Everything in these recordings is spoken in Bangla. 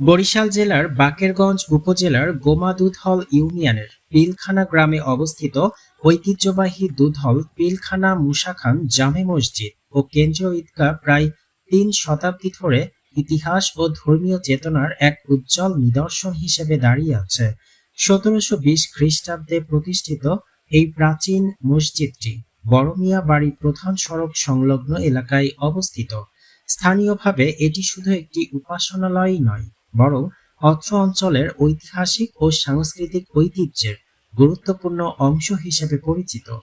বরিশাল জেলার বাকেরগঞ্জ উপজেলার গোমা-দুধল ইউনিয়নের পিলখানা গ্রামে অবস্থিত ঐতিহ্যবাহী দুধল পিলখানা মুসা খান জামে মসজিদ ও কেন্দ্রীয় ঈদগাহ প্রায় ৩ শতাব্দী ধরে ইতিহাস ও ধর্মীয় চেতনার এক উজ্জ্বল নিদর্শন হিসেবে দাঁড়িয়ে আছে। ১৭২০ খ্রিস্টাব্দে প্রতিষ্ঠিত এই প্রাচীন মসজিদটি বড়মিয়া বাড়ি প্রধান সড়ক সংলগ্ন এলাকায় অবস্থিত। স্থানীয়ভাবে এটি শুধু একটি উপাসনালয়ই নয়, বরং অত্র অঞ্চলের ঐতিহাসিক ও সাংস্কৃতিক ঐতিহ্যের গুরুত্বপূর্ণ অংশ হিসেবে পরিচিত।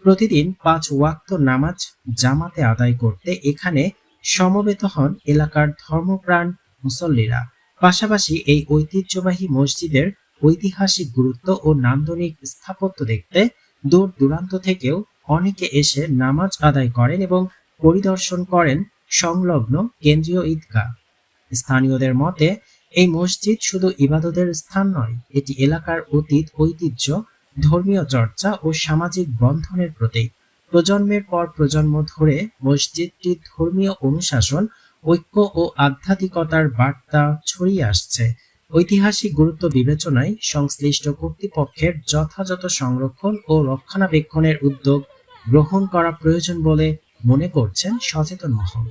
প্রতিদিন ৫ ওয়াক্ত নামাজ জামাতে আদায় করতে এখানে সমবেত হন এলাকার ধর্মপ্রাণ মুসল্লিরা। পাশাপাশি এই ঐতিহ্যবাহী মসজিদের ঐতিহাসিক গুরুত্ব ও নান্দনিক স্থাপত্য দেখতে দূর দূরান্ত থেকেও অনেকে এসে নামাজ আদায় করেন এবং পরিদর্শন করেন সংলগ্ন কেন্দ্রীয় ঈদগাহ। স্থানীয়দের মতে এই মসজিদ শুধু ইবাদতের স্থান নয়, এটি এলাকার অতীত ঐতিহ্য, ধর্মীয় চর্চা ও সামাজিক বন্ধনের প্রতীক। প্রজন্মের পর প্রজন্ম ধরে মসজিদটি ধর্মীয় অনুশাসন, ঐক্য ও আধ্যাত্মিকতার বার্তা ছড়িয়ে আসছে। ঐতিহাসিক গুরুত্ব বিবেচনায় সংশ্লিষ্ট কর্তৃপক্ষের যথাযথ সংরক্ষণ ও রক্ষণাবেক্ষণের উদ্যোগ গ্রহণ করা প্রয়োজন বলে মনে করছেন সচেতন মহল।